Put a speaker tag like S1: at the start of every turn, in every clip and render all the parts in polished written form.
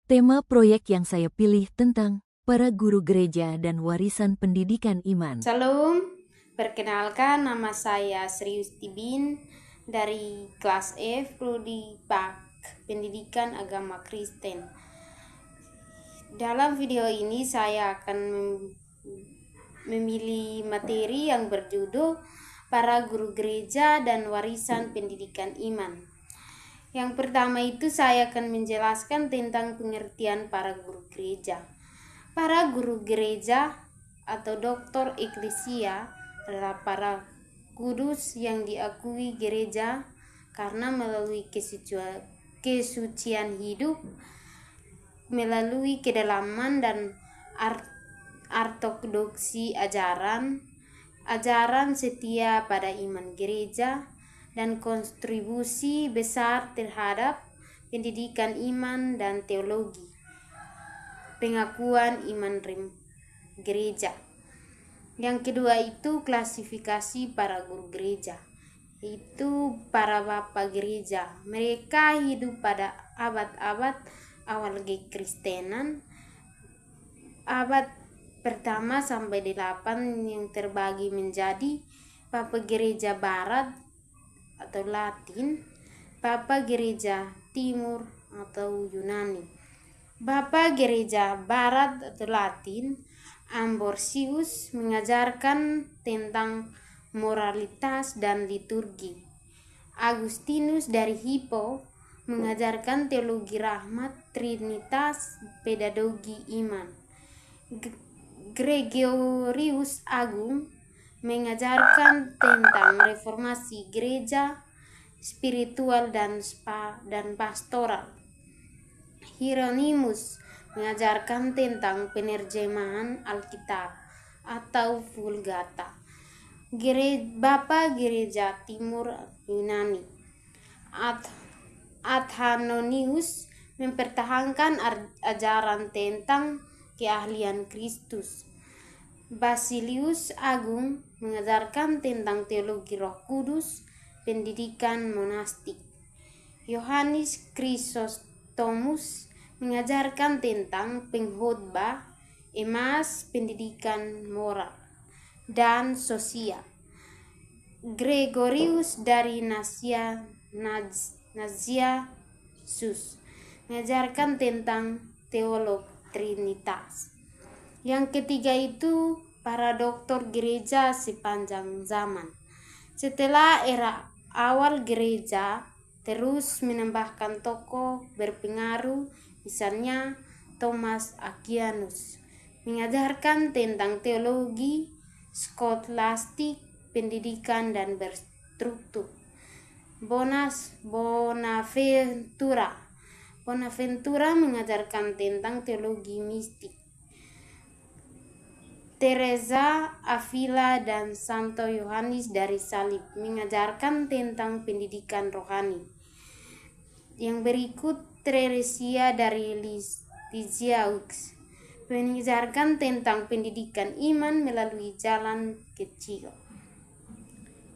S1: Tema proyek yang saya pilih tentang para guru gereja dan warisan pendidikan iman.
S2: Shalom, perkenalkan nama saya Sri Yustibin dari kelas F Prodi PAK Pendidikan Agama Kristen. Dalam video ini saya akan memilih materi yang berjudul para guru gereja dan warisan pendidikan iman. Yang pertama itu saya akan menjelaskan tentang pengertian para guru gereja. Para guru gereja atau doktor eklesia adalah para kudus yang diakui gereja karena melalui kesucian hidup, melalui kedalaman dan ortodoksi ajaran setia pada iman gereja, dan kontribusi besar terhadap pendidikan iman dan teologi, pengakuan iman gereja. Yang kedua itu klasifikasi para guru gereja, yaitu para bapak gereja. Mereka hidup pada abad-abad awal kekristenan, abad pertama sampai 8 yang terbagi menjadi Papa Gereja Barat atau Latin, Papa Gereja Timur atau Yunani. Bapak Gereja Barat atau Latin, Ambrosius, mengajarkan tentang moralitas dan liturgi. Agustinus dari Hippo mengajarkan teologi rahmat, trinitas, pedagogi iman. Gregorius Agung mengajarkan tentang reformasi gereja, spiritual dan pastoral. Hieronymus mengajarkan tentang penerjemahan Alkitab atau Vulgata. Bapak Gereja Timur Yunani, Athanonius mempertahankan ajaran tentang keahlian Kristus. Basilius Agung mengajarkan tentang teologi Roh Kudus, pendidikan monastik. Yohanes Chrysostomus mengajarkan tentang pengkhotbah, emas, pendidikan moral dan sosial. Gregorius dari Nazianzus mengajarkan tentang teolog trinitas. Yang ketiga itu para doktor gereja sepanjang zaman. Setelah era awal gereja terus menambahkan tokoh berpengaruh, misalnya Thomas Aquinas mengajarkan tentang teologi, skolastik, pendidikan dan berstruktur. Bonaventura mengajarkan tentang teologi mistik. Teresa Avila dan Santo Yohanes dari Salib mengajarkan tentang pendidikan rohani. Yang berikut Teresia dari Lisieux mengajarkan tentang pendidikan iman melalui jalan kecil.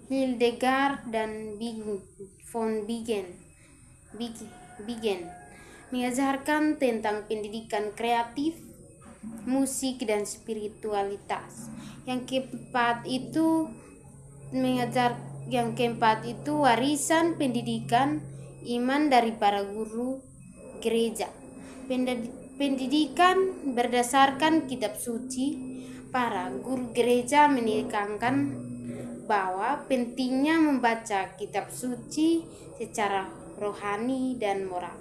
S2: Hildegard dan von Bingen mengajarkan tentang pendidikan kreatif, musik dan spiritualitas. Yang keempat itu warisan pendidikan iman dari para guru gereja. Pendidikan berdasarkan kitab suci. Para guru gereja menekankan bahwa pentingnya membaca kitab suci secara rohani dan moral.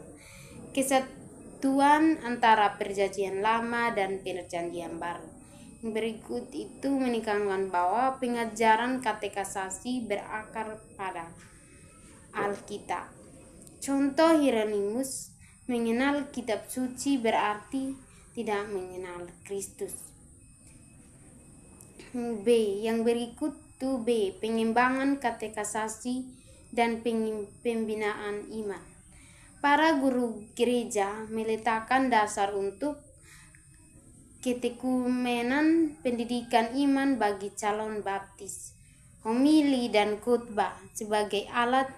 S2: Kesatuan antara perjanjian lama dan perjanjian baru. Berikut itu menekankan bahwa pengajaran katekisasi berakar pada Alkitab. Contoh Hieronymus, mengenal kitab suci berarti tidak mengenal Kristus. Yang berikut itu B, pengembangan katekisasi dan pembinaan iman. Para guru gereja meletakkan dasar untuk ketekumenan pendidikan iman bagi calon baptis. Homili dan khotbah sebagai alat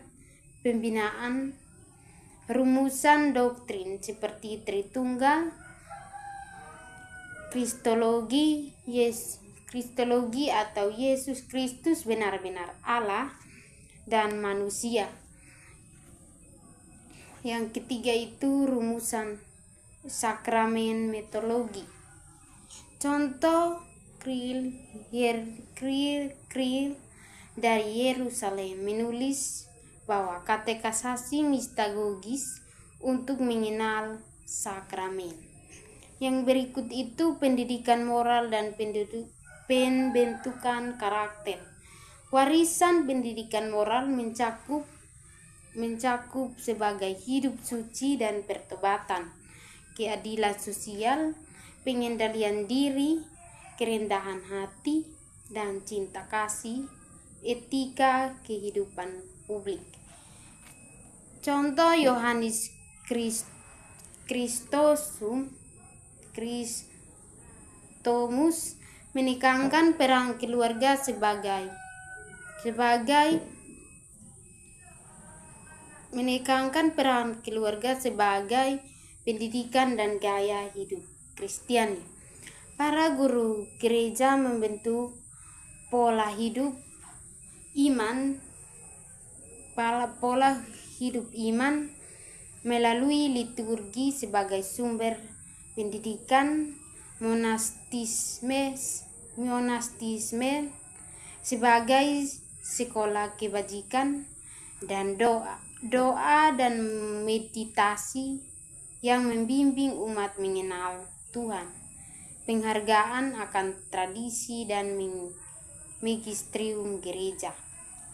S2: pembinaan rumusan doktrin seperti Tritunggal, Kristologi atau Yesus Kristus benar-benar Allah dan manusia. Yang ketiga itu rumusan sakramen metodologi. Contoh Kriel dari Yerusalem menulis bahwa katekisasi mistagogis untuk mengenal sakramen. Yang berikut itu pendidikan moral dan pembentukan karakter. Warisan pendidikan moral mencakup sebagai hidup suci dan pertobatan, keadilan sosial, pengendalian diri, kerendahan hati, dan cinta kasih, etika kehidupan publik. Contoh Yohanes Kristomus menekankan peran keluarga sebagai pendidikan dan gaya hidup Kristiani. Para guru gereja membentuk pola hidup iman melalui liturgi sebagai sumber pendidikan, monastisme sebagai sekolah kebajikan, dan doa dan meditasi yang membimbing umat mengenal Tuhan. Penghargaan akan tradisi dan magisterium gereja.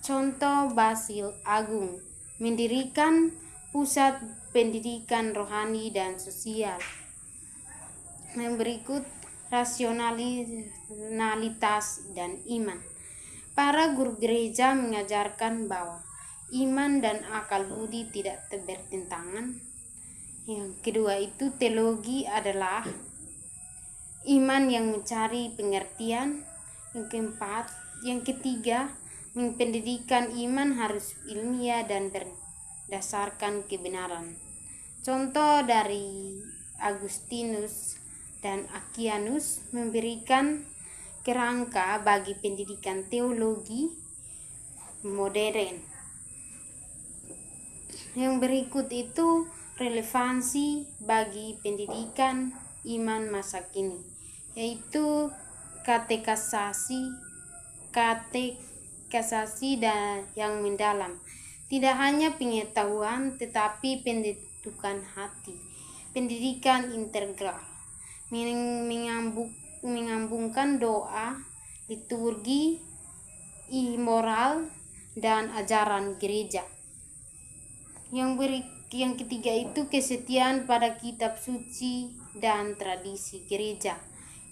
S2: Contoh Basil Agung mendirikan pusat pendidikan rohani dan sosial. Yang berikut rasionalitas dan iman. Para guru gereja mengajarkan bahwa iman dan akal budi tidak bertentangan. Yang kedua itu teologi adalah iman yang mencari pengertian. Yang ketiga, pendidikan iman harus ilmiah dan berdasarkan kebenaran. Contoh dari Agustinus dan Aquinas memberikan kerangka bagi pendidikan teologi modern. Yang berikut itu relevansi bagi pendidikan iman masa kini, yaitu katekisasi dan yang mendalam, tidak hanya pengetahuan tetapi pendidikan hati, pendidikan integral, menyambungkan doa, liturgi, moral, dan ajaran gereja. Yang ketiga itu kesetiaan pada kitab suci dan tradisi gereja.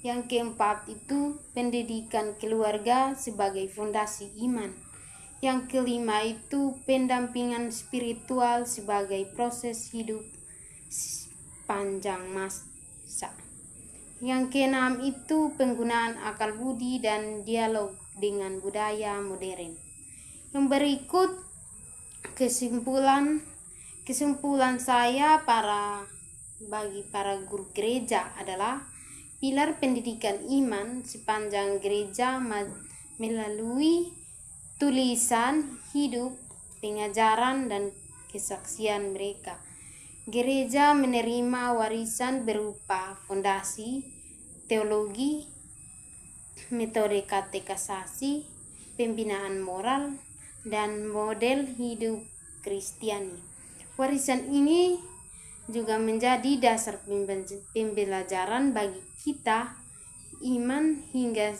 S2: Yang keempat itu pendidikan keluarga sebagai fondasi iman. Yang kelima itu pendampingan spiritual sebagai proses hidup panjang masa. Yang keenam itu penggunaan akal budi dan dialog dengan budaya modern. Yang berikut kesimpulan saya bagi para guru gereja adalah pilar pendidikan iman sepanjang gereja melalui tulisan, hidup, pengajaran, dan kesaksian mereka. Gereja menerima warisan berupa fondasi, teologi, metode katekisasi, pembinaan moral, dan model hidup Kristiani. Warisan ini juga menjadi dasar pembelajaran bagi kita iman hingga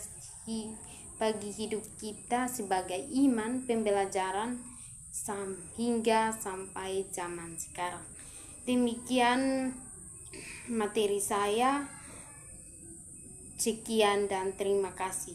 S2: bagi hidup kita sebagai iman pembelajaran hingga sampai zaman sekarang. Demikian materi saya. Sekian dan terima kasih.